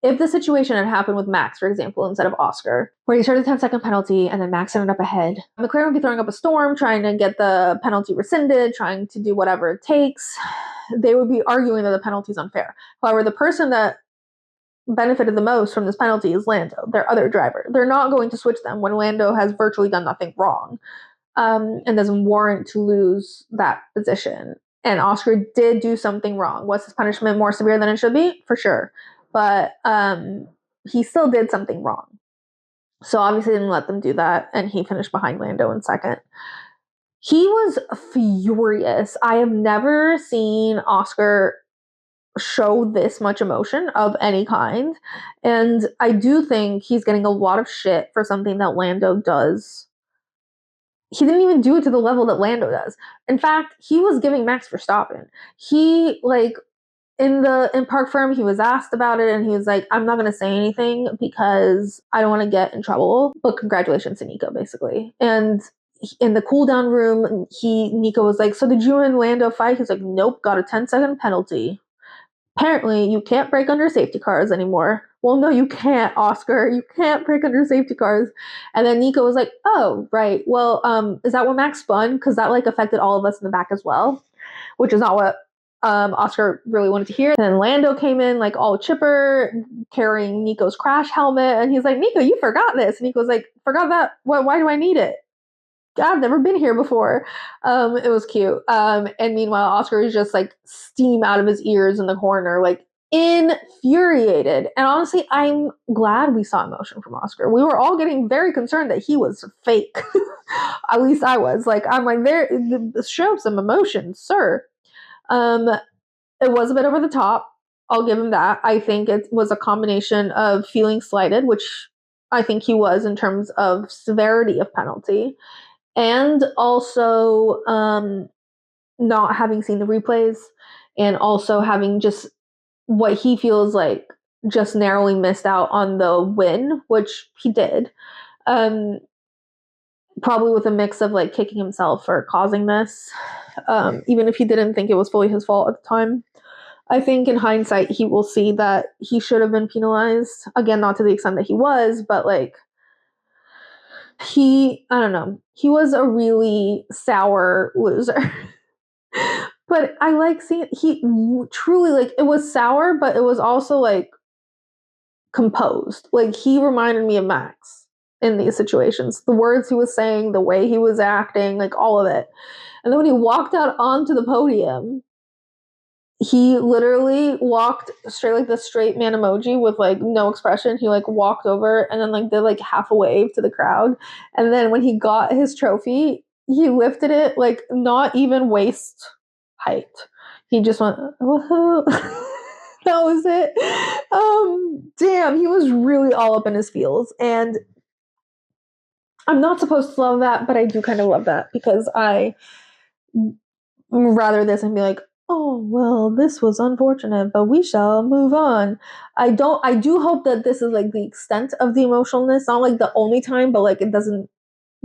if the situation had happened with Max, for example, instead of Oscar, where he started the 10-second penalty and then Max ended up ahead, McLaren would be throwing up a storm, trying to get the penalty rescinded, trying to do whatever it takes. They would be arguing that the penalty is unfair. However, the person that benefited the most from this penalty is Lando, their other driver. They're not going to switch them when Lando has virtually done nothing wrong, and doesn't warrant to lose that position. And Oscar did do something wrong. Was his punishment more severe than it should be? For sure. But he still did something wrong. So obviously didn't let them do that, and he finished behind Lando in second. He was furious. I have never seen Oscar show this much emotion of any kind. And I do think he's getting a lot of shit for something that Lando does. He didn't even do it to the level that Lando does. In fact, he was giving Max Verstappen. He like in parc ferme, he was asked about it and he was like, I'm not going to say anything because I don't want to get in trouble, but congratulations to Nico, basically. And in the cool down room, Nico was like, so did you and Lando fight? He's like, nope, got a 10-second penalty. Apparently, you can't brake under safety cars anymore. Well, no, you can't, Oscar. You can't brake under safety cars. And then Nico was like, oh, right. Well, is that what Max spun? Because that like affected all of us in the back as well, which is not what Oscar really wanted to hear. And then Lando came in like all chipper, carrying Nico's crash helmet. And he's like, Nico, you forgot this. And Nico's like, forgot that? Why do I need it? I've never been here before. It was cute. And meanwhile, Oscar is just like steam out of his ears in the corner, like infuriated. And honestly, I'm glad we saw emotion from Oscar. We were all getting very concerned that he was fake. At least I was. Like, I'm like, show some emotion, sir. It was a bit over the top. I'll give him that. I think it was a combination of feeling slighted, which I think he was in terms of severity of penalty, and also not having seen the replays, and also having just what he feels like just narrowly missed out on the win, which he did. Probably with a mix of like kicking himself for causing this, even if he didn't think it was fully his fault at the time. I think in hindsight, he will see that he should have been penalized. Again, not to the extent that he was, but like, I don't know. He was a really sour loser. But I like seeing, he truly, like, it was sour, but it was also like composed. Like, he reminded me of Max in these situations. The words he was saying, the way he was acting, like all of it. And then when he walked out onto the podium, he literally walked straight, like the straight man emoji with like no expression. He like walked over and then like did like half a wave to the crowd. And then when he got his trophy, he lifted it like not even waist height. He just went, woohoo. That was it. Damn, he was really all up in his feels. And I'm not supposed to love that, but I do kind of love that because I rather this and be like, oh, well, this was unfortunate, but we shall move on. I do hope that this is like the extent of the emotionalness, not like the only time, but like it doesn't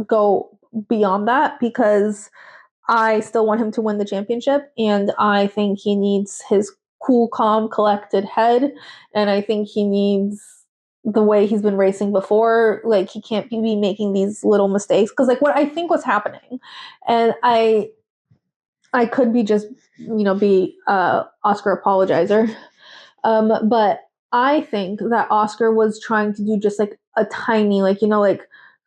go beyond that, because I still want him to win the championship, and I think he needs his cool, calm, collected head, and I think he needs the way he's been racing before. Like, he can't be making these little mistakes, because like what I think was happening, and I could be just be Oscar apologizer, but I think that Oscar was trying to do just like a tiny, like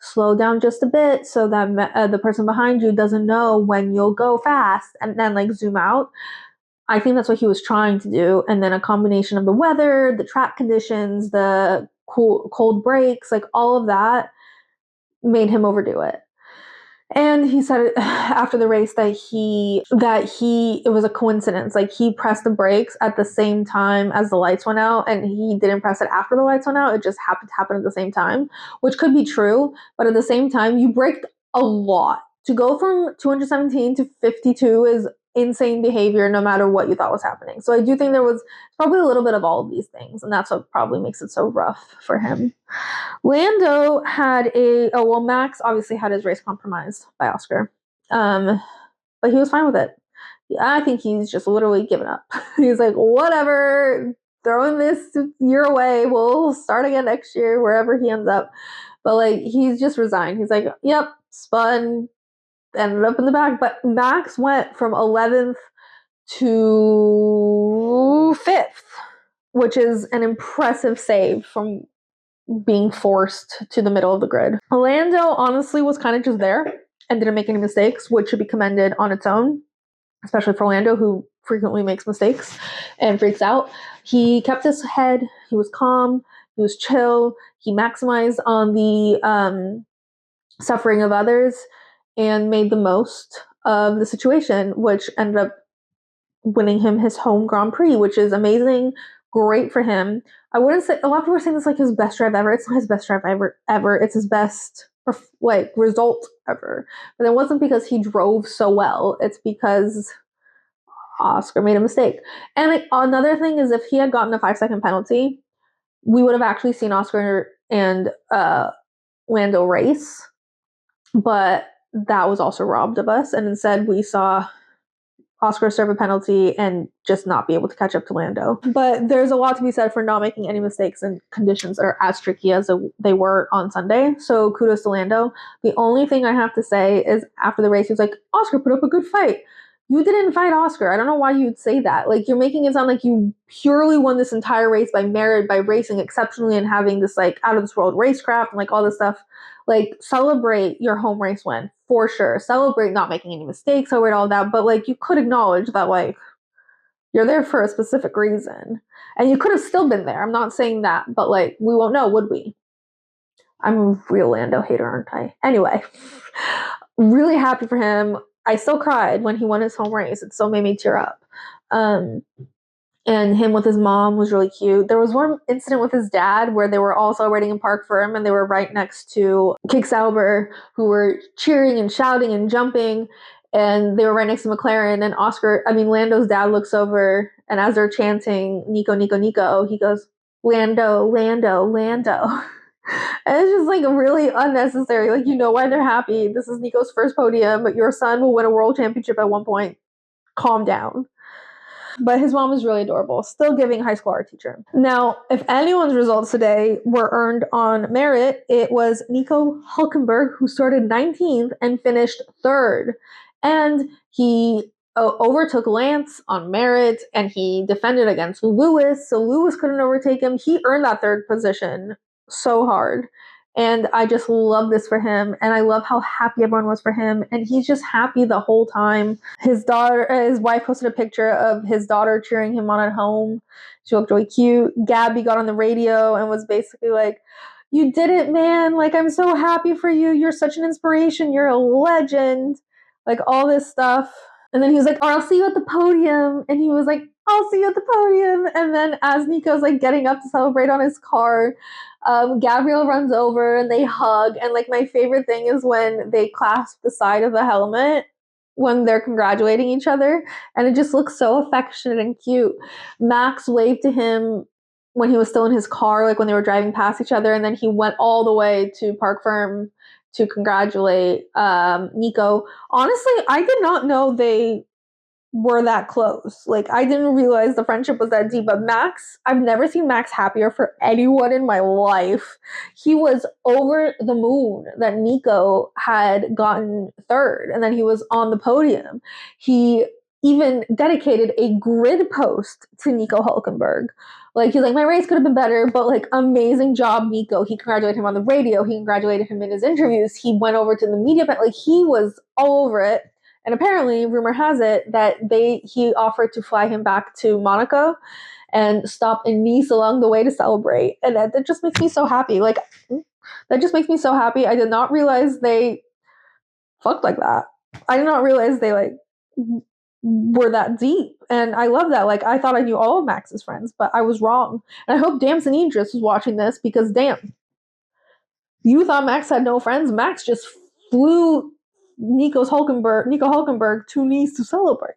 slow down just a bit, so that the person behind you doesn't know when you'll go fast, and then like zoom out. I think that's what he was trying to do, and then a combination of the weather, the track conditions, the cold breaks, like all of that made him overdo it. And he said after the race that it was a coincidence. Like, he pressed the brakes at the same time as the lights went out, and he didn't press it after the lights went out. It just happened to happen at the same time, which could be true. But at the same time, you braked a lot. To go from 217 to 52 is insane behavior, no matter what you thought was happening. So I do think there was probably a little bit of all of these things, and that's what probably makes it so rough for him. Lando had Max obviously had his race compromised by Oscar. But he was fine with it. I think he's just literally given up. He's like, whatever, throwing this year away. We'll start again next year, wherever he ends up. But like, he's just resigned. He's like, yep, spun, ended up in the back. But Max went from 11th to 5th, which is an impressive save from being forced to the middle of the grid. Lando honestly was kind of just there and didn't make any mistakes, which should be commended on its own, especially for Lando, who frequently makes mistakes and freaks out. He kept his head, he was calm, he was chill, he maximized on the suffering of others and made the most of the situation, which ended up winning him his home Grand Prix, which is amazing. Great for him. I wouldn't say, a lot of people are saying it's like his best drive ever. It's not his best drive ever. It's his best like result ever. But it wasn't because he drove so well. It's because Oscar made a mistake. And like, another thing is, if he had gotten a 5-second penalty, we would have actually seen Oscar and Lando race. But that was also robbed of us. And instead we saw Oscar serve a penalty and just not be able to catch up to Lando. But there's a lot to be said for not making any mistakes in conditions that are as tricky as they were on Sunday. So kudos to Lando. The only thing I have to say is, after the race, he was like, Oscar put up a good fight. You didn't fight Oscar. I don't know why you'd say that. Like, you're making it sound like you purely won this entire race by merit, by racing exceptionally and having this like out of this world racecraft and like all this stuff. Like, celebrate your home race win, for sure. Celebrate not making any mistakes, celebrate all that. But like, you could acknowledge that like you're there for a specific reason. And you could have still been there. I'm not saying that, but like, we won't know, would we? I'm a real Lando hater, aren't I? Anyway, really happy for him. I still cried when he won his home race. It still made me tear up. And him with his mom was really cute. There was one incident with his dad where they were all celebrating in Park Firm, and they were right next to Kick Sauber, who were cheering and shouting and jumping, and they were right next to McLaren. And Lando's dad looks over, and as they're chanting Nico, Nico, Nico, he goes, Lando, Lando, Lando. And it's just like really unnecessary. Like, you know why they're happy. This is Nico's first podium, but your son will win a world championship at one point. Calm down. But his mom is really adorable, still giving high school art teacher. Now, if anyone's results today were earned on merit, it was Nico Hulkenberg, who started 19th and finished 3rd. And he overtook Lance on merit, and he defended against Lewis, so Lewis couldn't overtake him. He earned that 3rd position so hard. And I just love this for him, and I love how happy everyone was for him, and he's just happy the whole time. His wife posted a picture of his daughter cheering him on at home. She looked really cute. Gabby got on the radio and was basically like, you did it, man. Like, I'm so happy for you. You're such an inspiration. You're a legend. Like, all this stuff. And then he was like, I'll see you at the podium. And he was like, I'll see you at the podium. And then as Nico's like getting up to celebrate on his car, Gabriel runs over and they hug. And like, my favorite thing is when they clasp the side of the helmet. when they're congratulating each other, and it just looks so affectionate and cute. Max waved to him when he was still in his car, like when they were driving past each other, and then he went all the way to Park Ferme to congratulate Nico. Honestly, I did not know they were that close. Like, I didn't realize the friendship was that deep. But Max, I've never seen Max happier for anyone in my life. He was over the moon that Nico had gotten third, and then he was on the podium. He even dedicated a grid post to Nico Hulkenberg. Like, he's like, my race could have been better, but like, amazing job, Nico. He congratulated him on the radio. He congratulated him in his interviews. He went over to the media, but like, he was all over it. And apparently, rumor has it that he offered to fly him back to Monaco and stop in Nice along the way to celebrate. And that just makes me so happy. Like, that just makes me so happy. I did not realize they fucked like that. I did not realize they like were that deep. And I love that. Like, I thought I knew all of Max's friends, but I was wrong. And I hope Damson Idris was watching this, because damn, you thought Max had no friends. Max just flew Nico Hulkenberg to Nice to celebrate.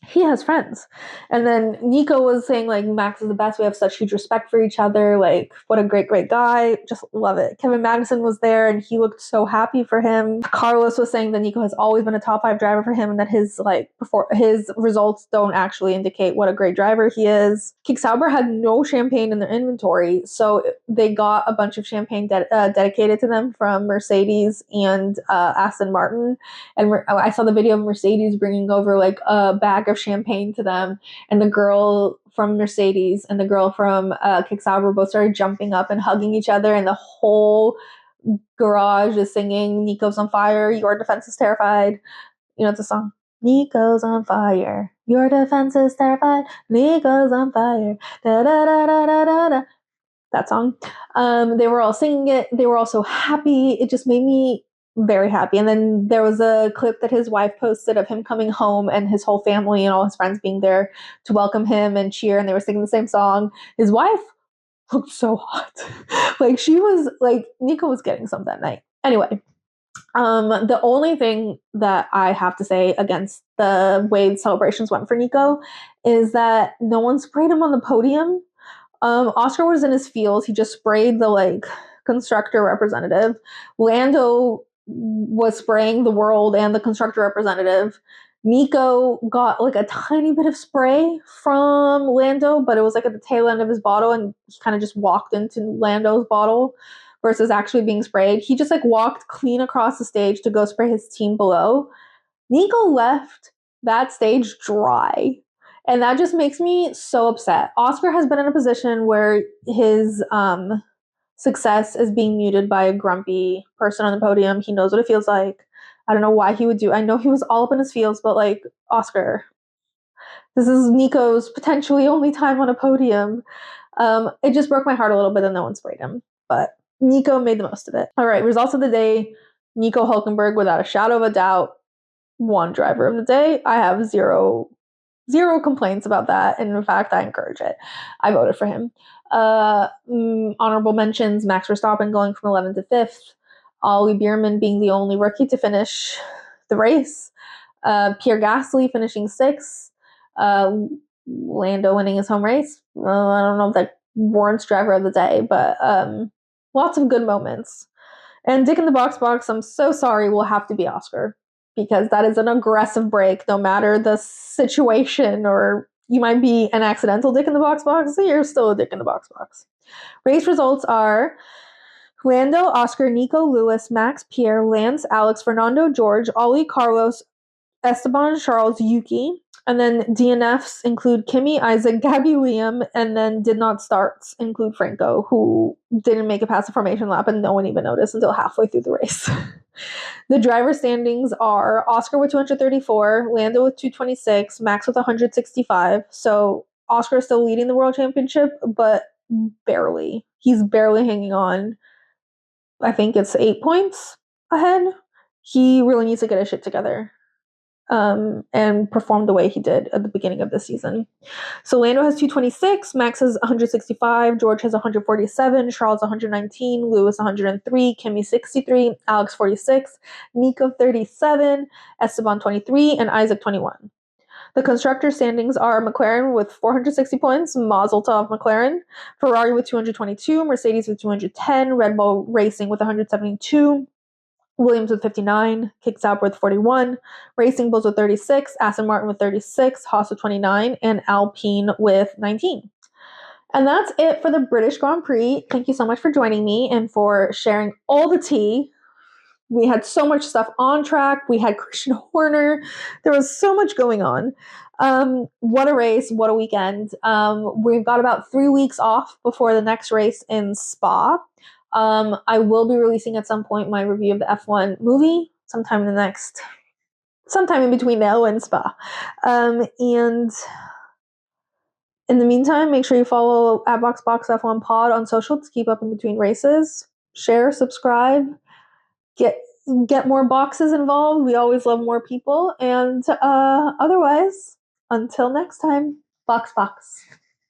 He has friends. And then Nico was saying, like, Max is the best. We have such huge respect for each other. Like, what a great, great guy. Just love it. Kevin Magnussen was there, and he looked so happy for him. Carlos was saying that Nico has always been a top 5 driver for him, and that his results don't actually indicate what a great driver he is. Kick Sauber had no champagne in their inventory, so they got a bunch of champagne dedicated to them from Mercedes and Aston Martin. And I saw the video of Mercedes bringing over like a bag of champagne to them, and the girl from Mercedes and the girl from Kick Sauber both started jumping up and hugging each other, and the whole garage is singing Nico's on fire, your defense is terrified. You know, it's a song. Nico's on fire, your defense is terrified, Nico's on fire, da da da da da da da. That song. They were all singing it. They were all so happy. It just made me very happy. And then there was a clip that his wife posted of him coming home and his whole family and all his friends being there to welcome him and cheer, and they were singing the same song. His wife looked so hot. Like, she was like, Nico was getting some that night. Anyway, the only thing that I have to say against the way the celebrations went for Nico is that no one sprayed him on the podium. Oscar was in his fields. He just sprayed the like constructor representative. Lando was spraying the world and the constructor representative. Nico got like a tiny bit of spray from Lando, but it was like at the tail end of his bottle, and he kind of just walked into Lando's bottle versus actually being sprayed. He just like walked clean across the stage to go spray his team below. Nico left that stage dry. And that just makes me so upset. Oscar has been in a position where his success is being muted by a grumpy person on the podium. He knows what it feels like. I don't know why he would do. I know he was all up in his feels, but like, Oscar, this is Nico's potentially only time on a podium. It just broke my heart a little bit that no one sprayed him, but Nico made the most of it. All right, results of the day. Nico Hulkenberg, without a shadow of a doubt, won driver of the day. I have zero complaints about that, and in fact, I encourage it. I voted for him. Honorable mentions: Max Verstappen going from 11th to 5th, Ollie Bierman being the only rookie to finish the race, Pierre Gasly finishing 6th, Lando winning his home race. I don't know if that warrants driver of the day, but lots of good moments. And Dick in the Box, I'm so sorry, will have to be Oscar, because that is an aggressive break, no matter the situation, or you might be an accidental Dick in the Box, so you're still a Dick in the Box. Race results are Lando, Oscar, Nico, Lewis, Max, Pierre, Lance, Alex, Fernando, George, Ollie, Carlos, Esteban, Charles, Yuki. And then DNFs include Kimi, Isaac, Gabby, Liam, and then did not starts include Franco, who didn't make it past the formation lap, and no one even noticed until halfway through the race. The driver standings are Oscar with 234, Lando with 226, Max with 165. So Oscar is still leading the world championship, but barely. He's barely hanging on. I think it's 8 points ahead. He really needs to get his shit together. and performed the way he did at the beginning of the season. So Lando has 226, Max has 165, George has 147, Charles 119, Lewis 103, Kimi 63, Alex 46, Nico 37, Esteban 23, and Isaac 21. The constructor standings are McLaren with 460 points, Mazel Tov McLaren, Ferrari with 222, Mercedes with 210, Red Bull Racing with 172, Williams with 59, Kick Sauber with 41, Racing Bulls with 36, Aston Martin with 36, Haas with 29, and Alpine with 19. And that's it for the British Grand Prix. Thank you so much for joining me and for sharing all the tea. We had so much stuff on track. We had Christian Horner. There was so much going on. What a race. What a weekend. We've got about 3 weeks off before the next race in Spa. I will be releasing at some point my review of the F1 movie sometime in between now and Spa. And in the meantime, make sure you follow at BoxBoxF1 Pod on social to keep up in between races. Share, subscribe, get more boxes involved. We always love more people. And otherwise, until next time, Box.